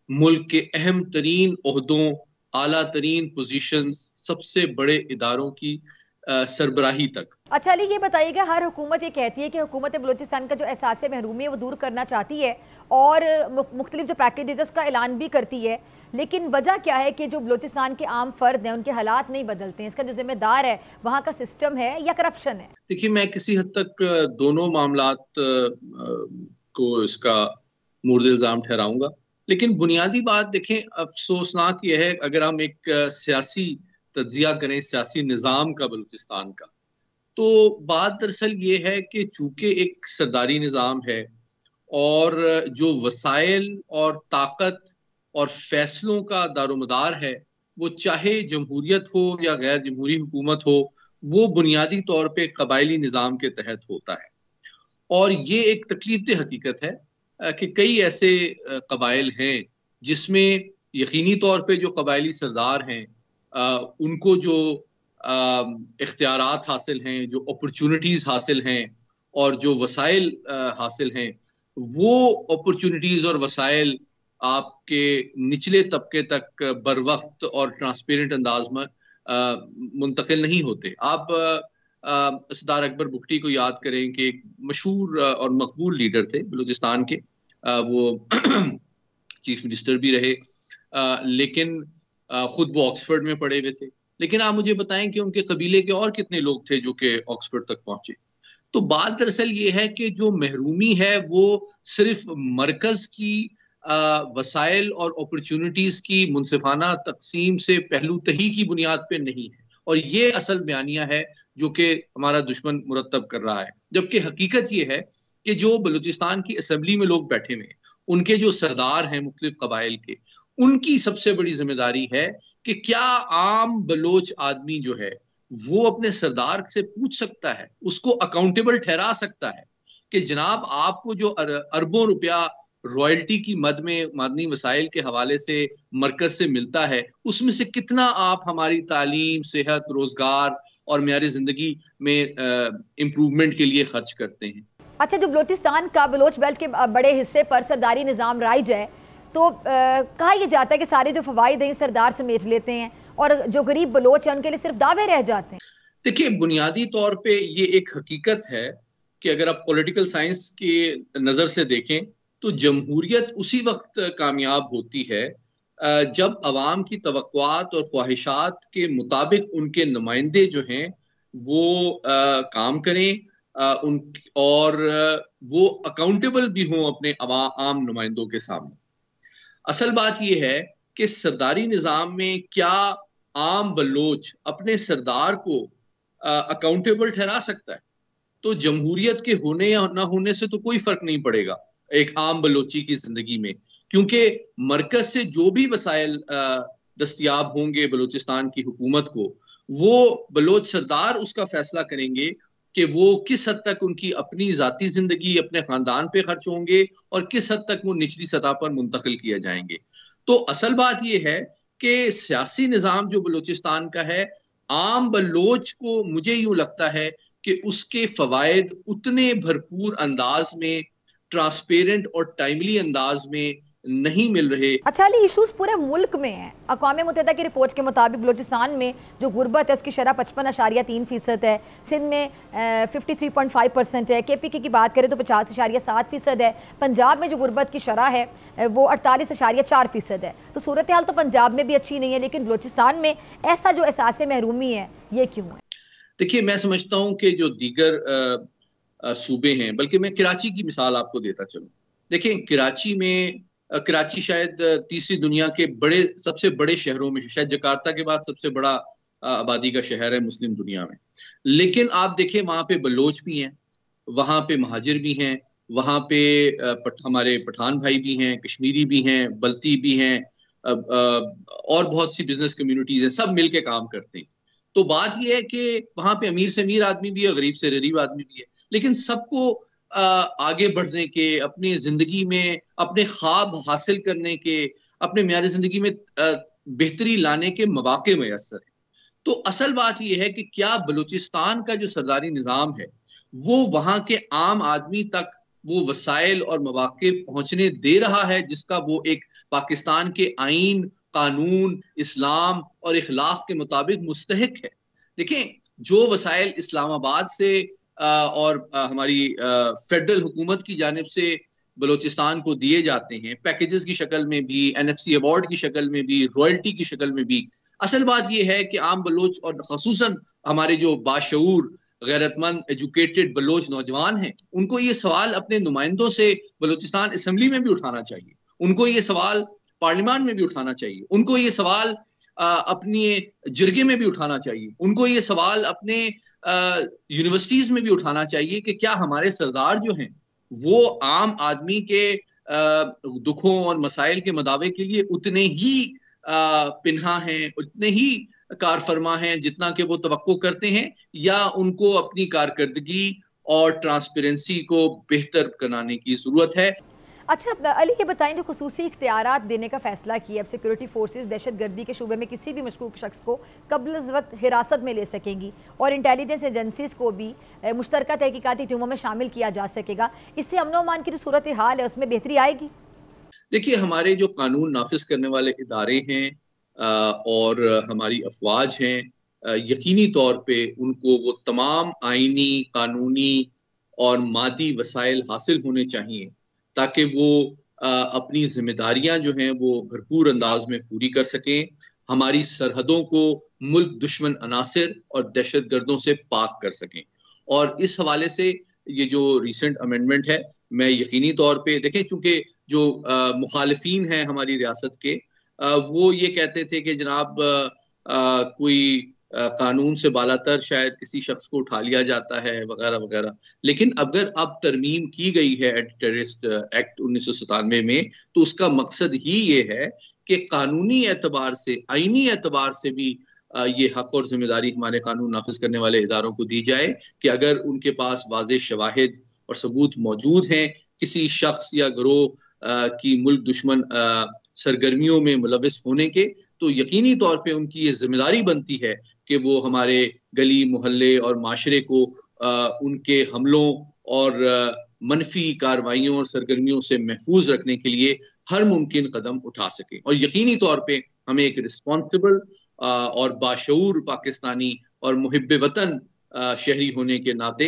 [SPEAKER 5] मुल्क के अहम तरीन ओहदों, आला तरीन पोजीशंस, सबसे बड़े इदारों की सरबराही तक।
[SPEAKER 2] अच्छा अली, ये बताइएगा, हर हुकूमत ये कहती है कि हुकूमत बलूचिस्तान का जो एहसास महरूमी है वो दूर करना चाहती है और मुख्तलिफ जो पैकेजेस है उसका ऐलान भी करती है, लेकिन वजह क्या है कि जो बलूचिस्तान के आम फर्द हैं उनके हालात नहीं बदलते हैं? इसका जो जिम्मेदार है वहाँ का सिस्टम है या करप्शन है?
[SPEAKER 5] देखिए, मैं किसी हद तक दोनों मामलात को इसका मुर्द इल्ज़ाम ठहराऊंगा, लेकिन बुनियादी बात देखें, अफसोसनाक यह है, अगर हम एक सियासी तज्जिया करें सियासी निज़ाम का बलूचिस्तान का, तो बात दरअसल ये है कि चूंकि एक सरदारी निज़ाम है और जो वसाइल और ताकत और फैसलों का दारोमदार है वो चाहे जमहूरियत हो या गैर जमहूरी हुकूमत हो, वो बुनियादी तौर पे कबायली निज़ाम के तहत होता है। और ये एक तकलीफदेह हकीकत है कि कई ऐसे कबाइल हैं जिसमें यकीनी तौर पे जो कबायली सरदार हैं उनको जो इख्तियारात हासिल हैं, जो अपॉर्चुनिटीज़ हासिल हैं और जो वसाइल हासिल हैं, वो अपॉर्चुनिटीज़ और वसाइल आपके निचले तबके तक बर वक्त और ट्रांसपेरेंट अंदाज में मुंतकिल नहीं होते। आप सरदार अकबर बुगटी को याद करें कि एक मशहूर और मकबूल लीडर थे बलूचिस्तान के, वो चीफ मिनिस्टर भी रहे, लेकिन खुद वो ऑक्सफोर्ड में पढ़े हुए थे। लेकिन आप मुझे बताएं कि उनके कबीले के और कितने लोग थे जो कि ऑक्सफोर्ड तक पहुंचे? तो बात दरअसल ये है कि जो महरूमी है वो सिर्फ मरकज की वसाइल और अपॉर्चुनिटीज की मुनसिफाना तकसीम से पहलू तही की बुनियाद पे नहीं है, और ये असल बयानिया है जो कि हमारा दुश्मन मुरतब कर रहा है। जबकि हकीकत ये है कि जो बलूचिस्तान की असेंबली में लोग बैठे हुए हैं, उनके जो सरदार हैं मुख्तलिफ कबाइल के, उनकी सबसे बड़ी जिम्मेदारी है कि क्या आम बलोच आदमी जो है वो अपने सरदार से पूछ सकता है, उसको अकाउंटेबल ठहरा सकता है कि जनाब आपको जो अरबों रुपया रॉयल्टी की मद में मादनी वसाइल के हवाले से मरकज से मिलता है, उसमें से कितना आप हमारी तालीम, सेहत, रोजगार और मेयार जिंदगी में इम्प्रूवमेंट के लिए खर्च करते हैं।
[SPEAKER 2] अच्छा, जो बलूचिस्तान का बलोच बेल्ट के बड़े हिस्से पर सरदारी निज़ाम राइज है, तो कहा यह जाता है कि सारे जो फ़वाइद हैं सरदार समेट लेते हैं और जो गरीब बलोच हैं उनके लिए सिर्फ दावे रह जाते हैं?
[SPEAKER 5] देखिए, बुनियादी तौर पे ये एक हकीकत है कि अगर आप पॉलिटिकल साइंस की नज़र से देखें तो जमहूरियत उसी वक्त कामयाब होती है जब अवाम की तवक्कुआत और ख्वाहिशात के मुताबिक उनके नुमाइंदे जो हैं वो काम करें उन और वो अकाउंटेबल भी हों अपने आम नुमाइंदों के सामने। असल बात यह है कि सरदारी निज़ाम में क्या आम बलोच अपने सरदार को अकाउंटेबल ठहरा सकता है? तो जमहूरियत के होने या ना होने से तो कोई फर्क नहीं पड़ेगा एक आम बलोची की जिंदगी में, क्योंकि मरकज से जो भी वसाइल दस्तयाब होंगे बलूचिस्तान की हुकूमत को, वो बलोच सरदार उसका फैसला करेंगे कि वो किस हद तक उनकी अपनी ज़ाती ज़िंदगी अपने ख़ानदान पे खर्च होंगे और किस हद तक वो निचली सतह पर मुंतकिल किए जाएंगे। तो असल बात यह है कि सियासी निज़ाम जो बलूचिस्तान का है, आम बलोच को मुझे यूं लगता है कि उसके फवायद उतने भरपूर अंदाज में, ट्रांसपेरेंट और टाइमली अंदाज में नहीं मिल रहे।
[SPEAKER 2] अच्छा अली, इशूज पूरे मुल्क में हैं। अक़वाम मुत्तहिदा की रिपोर्ट के मुताबिक बलूचिस्तान में जो गुर्बत है उसकी शरह 55.3% है, सिंध में 53.5% है, KPK की बात करें तो 50.7% है, पंजाब में जो गुर्बत की शरह है वो 48.4% है। तो सूरत हाल तो पंजाब में भी अच्छी नहीं है, लेकिन बलूचिस्तान में ऐसा जो एहसास महरूमी है ये क्यों है?
[SPEAKER 5] देखिए, मैं समझता हूँ कि जो दीगर सूबे हैं, बल्कि मैं कराची की मिसाल आपको देता चलूँ। देखिए, कराची शायद तीसरी दुनिया के सबसे बड़े शहरों में, शायद जकार्ता के बाद सबसे बड़ा आबादी का शहर है मुस्लिम दुनिया में। लेकिन आप देखें, वहाँ पे बलोच भी हैं, वहाँ पे महाजिर भी हैं, वहाँ पे हमारे पठान भाई भी हैं, कश्मीरी भी हैं, बल्ती भी हैं, और बहुत सी बिजनेस कम्युनिटीज हैं, सब मिल के काम करते हैं। तो बात यह है कि वहाँ पे अमीर से अमीर आदमी भी है, गरीब से गरीब आदमी भी है, लेकिन सबको आगे बढ़ने के, अपनी जिंदगी में अपने ख्वाब हासिल करने के, अपने म्यार जिंदगी में बेहतरी लाने के मौके मैसर है। तो असल बात यह है कि क्या बलूचिस्तान का जो सरदारी निज़ाम है वो वहाँ के आम आदमी तक वो वसाइल और मौके पहुँचने दे रहा है जिसका वो एक पाकिस्तान के आइन, कानून, इस्लाम और इखलाक के मुताबिक मुस्तहिक है? देखें, जो वसाइल इस्लामाबाद से और हमारी फेडरल हुकूमत की जानिब से बलूचिस्तान को दिए जाते हैं, पैकेजेस की शक्ल में भी, NFC अवार्ड की शक्ल में भी, रॉयल्टी की शक्ल में भी, असल बात यह है कि आम बलोच और ख़ुसूसन हमारे जो बाशऊर, गैरतमंद, एजुकेटेड बलोच नौजवान हैं, उनको ये सवाल अपने नुमाइंदों से बलूचिस्तान असम्बली में भी उठाना चाहिए, उनको ये सवाल पार्लियामान में भी उठाना चाहिए, उनको ये सवाल अपने जिरगे में भी उठाना चाहिए, उनको ये सवाल अपने यूनिवर्सिटीज में भी उठाना चाहिए कि क्या हमारे सरदार जो हैं वो आम आदमी के दुखों और मसाइल के मदावे के लिए उतने ही पिन्हा हैं, उतने ही कारफरमा हैं जितना कि वो तवक्को करते हैं, या उनको अपनी कारकर्दगी और ट्रांसपेरेंसी को बेहतर बनाने की जरूरत है?
[SPEAKER 2] अच्छा अली, ये बताएं, जो खुसूसी इख्तियारात देने का फैसला किया, अब सिक्योरिटी फोर्सेस दहशतगर्दी के शुबे में किसी भी मशकूक शख्स को कब्ल-उज़-वक्त हिरासत में ले सकेंगी और इंटेलिजेंस एजेंसीज को भी मुश्तरका तहकीकाती टीमों में शामिल किया जा सकेगा। इससे अमन अमान की जो सूरत हाल है उसमें बेहतरी आएगी?
[SPEAKER 5] देखिए, हमारे जो कानून नाफिज करने वाले इदारे हैं और हमारी अफवाज हैं, यकीनी तौर पे उनको वो तमाम आइनी, कानूनी और मादी वसाइल हासिल होने चाहिए ताकि वो अपनी जिम्मेदारियां जो हैं वो भरपूर अंदाज में पूरी कर सकें, हमारी सरहदों को मुल्क दुश्मन अनासिर और दहशत गर्दों से पाक कर सकें। और इस हवाले से ये जो रिसेंट अमेंडमेंट है, मैं यकीनी तौर पे देखें, चूंकि जो मुखालिफिन हैं हमारी रियासत के, वो ये कहते थे कि जनाब कोई कानून से बालातर शायद किसी शख्स को उठा लिया जाता है वगैरह वगैरह, लेकिन अगर अब तरमीम की गई है एंटी टेररिस्ट एक्ट 1997 में, तो उसका मकसद ही ये है कि कानूनी एतबार से, आईनी एतबार से भी ये हक और जिम्मेदारी हमारे कानून नाफिज करने वाले इदारों को दी जाए कि अगर उनके पास वाज़ेह शवाहिद और सबूत मौजूद हैं किसी शख्स या गिरोह की मुल्क दुश्मन सरगर्मियों में मुलविस होने के, तो यकीनी तौर पे उनकी ये जिम्मेदारी बनती है कि वो हमारे गली मोहल्ले और माशरे को उनके हमलों और मनफी कार्रवाइयों और सरगर्मियों से महफूज रखने के लिए हर मुमकिन कदम उठा सकें। और यकीनी तौर पे हमें एक रिस्पॉन्सिबल और बाशऊर पाकिस्तानी और मुहिब वतन शहरी होने के नाते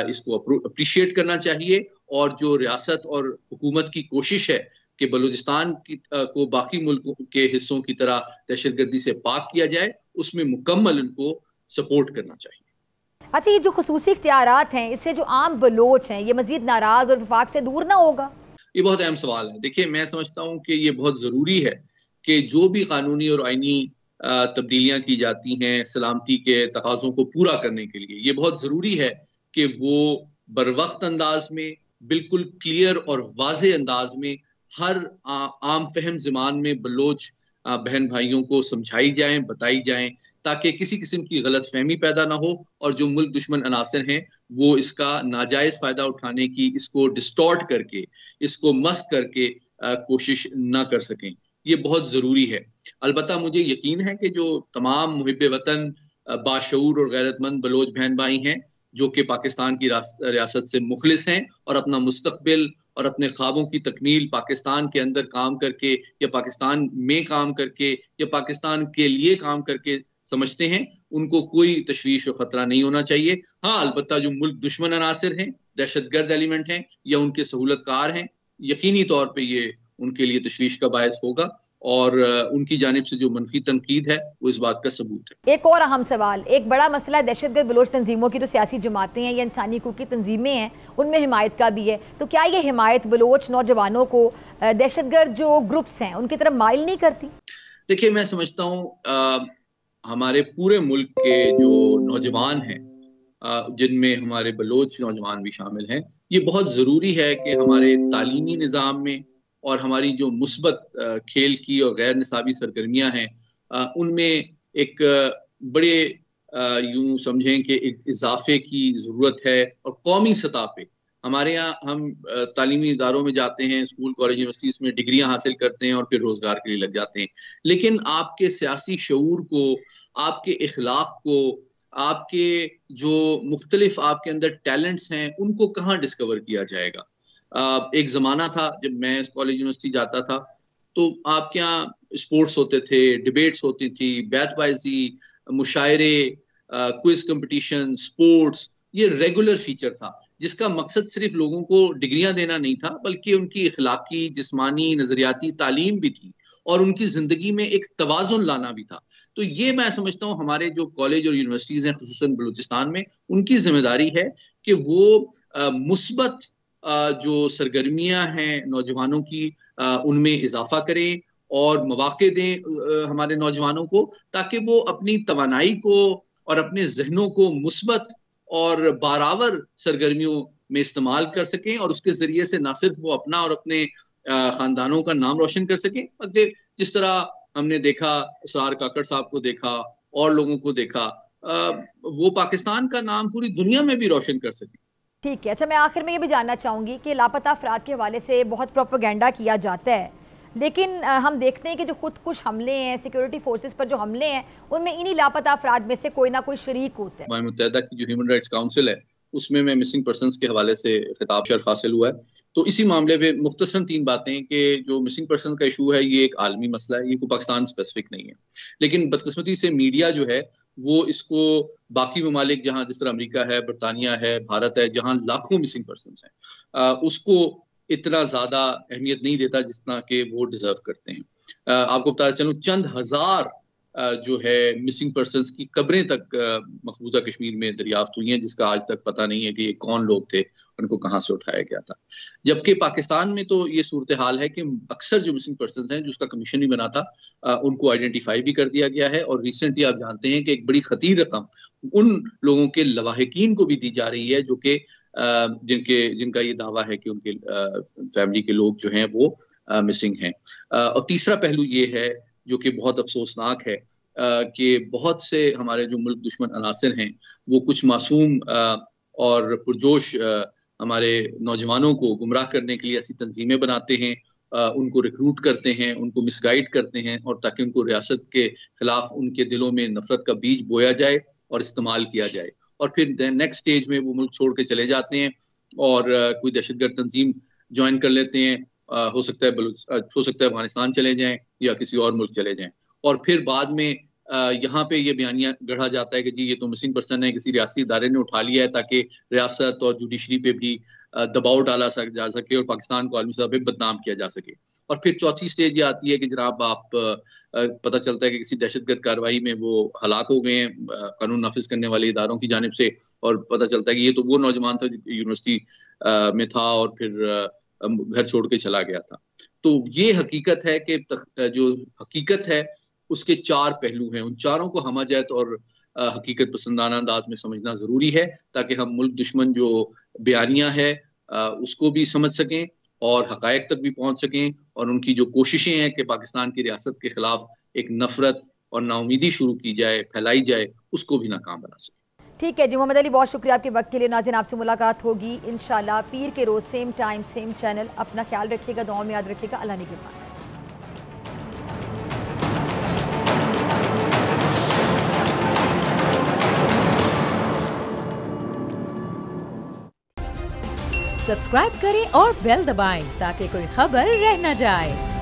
[SPEAKER 5] इसको अप्रिशिएट करना चाहिए, और जो रियासत और हुकूमत की कोशिश है कि बलूचिस्तान को बाकी मुल्कों के हिस्सों की तरह दहशतगर्दी से पाक किया जाए, उसमें मुकम्मल इनको सपोर्ट करना चाहिए।
[SPEAKER 2] अच्छा, ये जो खुसूसी इख्तियारात हैं, इससे जो आम बलोच हैं, ये मजीद नाराज और विफाक से दूर ना होगा?
[SPEAKER 5] ये बहुत अहम सवाल है। देखिए, मैं समझता हूँ कि ये बहुत ज़रूरी है कि जो भी कानूनी और आइनी तब्दीलियाँ की जाती हैं सलामती के तकाज़ों को पूरा करने के लिए, ये बहुत ज़रूरी है कि वो बरवक्त अंदाज में, बिल्कुल क्लियर और वाज़े अंदाज में हर आम फहम ज़मान में बलोच बहन भाइयों को समझाई जाएं, बताई जाएं, ताकि किसी किस्म की गलत फहमी पैदा ना हो और जो मुल्क दुश्मन अनासर हैं वो इसका नाजायज़ फ़ायदा उठाने की, इसको डिस्टॉर्ट करके, इसको मस्क करके कोशिश ना कर सकें। ये बहुत ज़रूरी है। अलबत्ता मुझे यकीन है कि जो तमाम मुहिब वतन, बाशऊर और गैरतमंद बलोच बहन भाई हैं जो कि पाकिस्तान की रियासत से मुखलिस हैं और अपना मुस्तकबिल और अपने ख्वाबों की तकमील पाकिस्तान के अंदर काम करके या पाकिस्तान में काम करके या पाकिस्तान के लिए काम करके समझते हैं, उनको कोई तशवीश और ख़तरा नहीं होना चाहिए। हाँ, अलबत्ता जो मुल्क दुश्मन अनासिर हैं, दहशतगर्द एलिमेंट हैं या उनके सहूलतकार हैं, यकीनी तौर पे ये उनके लिए तशवीश का बायस होगा और उनकी जानिब से जो मनफी तनकीद है वो इस बात का सबूत है।
[SPEAKER 2] एक और अहम सवाल, एक बड़ा मसला है दहशतगर्द बलोच तंजीमों की जो सियासी जमातें हैं या इंसानी हकूक़ की तंजीमें हैं, उनमें हिमायत का भी है। तो क्या ये हिमायत बलोच नौजवानों को दहशतगर्द जो ग्रुप्स हैं उनकी तरफ माइल नहीं करती?
[SPEAKER 5] देखिए, मैं समझता हूँ हमारे पूरे मुल्क के जो नौजवान हैं, जिनमें हमारे बलोच नौजवान भी शामिल हैं, ये बहुत ज़रूरी है कि हमारे तालीमी निज़ाम में और हमारी जो मुस्बत खेल की और गैर निसाबी सरगर्मियाँ हैं, उनमें एक बड़े यूँ समझें कि एक इजाफे की ज़रूरत है। और कौमी सतह पे हमारे यहाँ हम तालीमी इदारों में जाते हैं, स्कूल कॉलेज यूनिवर्सिटीज़ में डिग्रियाँ हासिल करते हैं और फिर रोज़गार के लिए लग जाते हैं, लेकिन आपके सियासी शऊर को, आपके इखलाक को, आपके जो मुख्तलिफ आपके अंदर टैलेंट्स हैं, उनको कहाँ डिस्कवर किया जाएगा? एक ज़माना था जब मैं कॉलेज यूनिवर्सिटी जाता था तो आपके यहाँ स्पोर्ट्स होते थे, डिबेट्स होती थी, बैतबाजी, मुशायरे, क्विज कंपटीशन, स्पोर्ट्स, ये रेगुलर फीचर था जिसका मकसद सिर्फ लोगों को डिग्रियां देना नहीं था, बल्कि उनकी इखलाकी, जिस्मानी, नजरियाती तालीम भी थी और उनकी जिंदगी में एक तवाज़ुन लाना भी था। तो ये मैं समझता हूँ हमारे जो कॉलेज और यूनिवर्सिटीज़ हैं, खुसूसन बलूचिस्तान में, उनकी जिम्मेदारी है कि वो मुस्बत जो सरगर्मियां हैं नौजवानों की, उनमें इजाफा करें और मौके दें हमारे नौजवानों को, ताकि वो अपनी तवानाई को और अपने जहनों को मुस्बत और बारावर सरगर्मियों में इस्तेमाल कर सकें और उसके जरिए से ना सिर्फ वो अपना और अपने खानदानों का नाम रोशन कर सकें, बल्कि जिस तरह हमने देखा, असरार काकड़ साहब को देखा और लोगों को देखा, वो पाकिस्तान का नाम पूरी दुनिया में भी रोशन कर सकें।
[SPEAKER 2] ठीक है। अच्छा, मैं आखिर में ये भी जानना चाहूँगी कि लापता अफराद के हवाले से बहुत प्रोपेगेंडा किया जाता है, लेकिन हम देखते हैं कि जो खुदकुश हमले हैं, सिक्योरिटी फोर्सेस पर जो हमले हैं, उनमें इन्हीं लापता अफराद में से कोई ना कोई शरीक होता है।
[SPEAKER 5] अक़वाम मुत्तहिदा की जो ह्यूमन राइट्स काउंसिल है, उसमें मैं मिसिंग पर्सनस के हवाले से खिताब शर्फ हासिल हुआ है। तो इसी मामले पे मुख्तसरन 3 बातें कि जो मिसिंग पर्सन का इशू है, ये एक आलमी मसला है, ये कोई पाकिस्तान स्पेसिफिक नहीं है, लेकिन बदकिस्मती से मीडिया जो है वो इसको बाकी ममालिक, जहाँ जिस तरह अमेरिका है, बरतानिया है, भारत है, जहाँ लाखों मिसिंग पर्सन हैं, उसको इतना ज़्यादा अहमियत नहीं देता जितना कि वो डिज़र्व करते हैं। आपको बताया चलूँ, चंद हज़ार जो है मिसिंग पर्सन्स की कब्रें तक मकबूजा कश्मीर में दरियाफ्त हुई हैं, जिसका आज तक पता नहीं है कि ये कौन लोग थे, उनको कहाँ से उठाया गया था। जबकि पाकिस्तान में तो ये सूरत हाल है कि अक्सर जो मिसिंग पर्सन्स हैं, जिसका कमीशन भी बना था, उनको आइडेंटिफाई भी कर दिया गया है और रिसेंटली आप जानते हैं कि एक बड़ी खतीर रकम उन लोगों के लवाहिकीन को भी दी जा रही है जो कि जिनका ये दावा है कि उनके फैमिली के लोग जो हैं वो मिसिंग हैं। और तीसरा पहलू ये है जो कि बहुत अफसोसनाक है कि बहुत से हमारे जो मुल्क दुश्मन अनासिर हैं, वो कुछ मासूम और पुरजोश हमारे नौजवानों को गुमराह करने के लिए ऐसी तंजीमें बनाते हैं, उनको रिक्रूट करते हैं, उनको मिसगाइड करते हैं, और ताकि उनको रियासत के खिलाफ उनके दिलों में नफरत का बीज बोया जाए और इस्तेमाल किया जाए, और फिर नेक्स्ट स्टेज में वो मुल्क छोड़ के चले जाते हैं और कोई दहशतगर्द तंजीम ज्वाइन कर लेते हैं। हो सकता है अफगानिस्तान चले जाएं या किसी और मुल्क चले जाएं, और फिर बाद में यहाँ पे ये बयानिया गढ़ा जाता है कि जी ये तो मिसिंग पर्सन है, किसी रियासती इदारे ने उठा लिया है ताकि रियासत और जुडिशरी पे भी दबाव डाला जा सके और पाकिस्तान को आलमी सतह पे बदनाम किया जा सके। और फिर चौथी स्टेज ये आती है कि जनाब आप पता चलता है कि किसी दहशतगर्द कार्रवाई में वो हलाक हो गए हैं कानून नाफिज करने वाले इदारों की जानिब से, और पता चलता है कि ये तो वो नौजवान था यूनिवर्सिटी में था और फिर घर छोड़ के चला गया था। तो ये हकीकत है कि जो हकीकत है उसके चार पहलू हैं, उन चारों को हमाजत और हकीकत पसंदाना अंदाज में समझना ज़रूरी है ताकि हम मुल्क दुश्मन जो बयानिया है उसको भी समझ सकें और हकायक तक भी पहुंच सकें, और उनकी जो कोशिशें हैं कि पाकिस्तान की रियासत के खिलाफ एक नफरत और नाउमीदी शुरू की जाए, फैलाई जाए, उसको भी नाकाम बना सकें।
[SPEAKER 2] ठीक है जी मोहम्मद अली, बहुत शुक्रिया आपके वक्त के लिए। नाज़रीन आपसे मुलाकात होगी इंशाल्लाह पीर के रोज़, सेम टाइम सेम चैनल। अपना ख्याल रखिएगा, दुआओं में याद रखिएगा। अल्लाह निगहबान।
[SPEAKER 1] सब्सक्राइब करें और बेल दबाएं ताकि कोई खबर रह न जाए।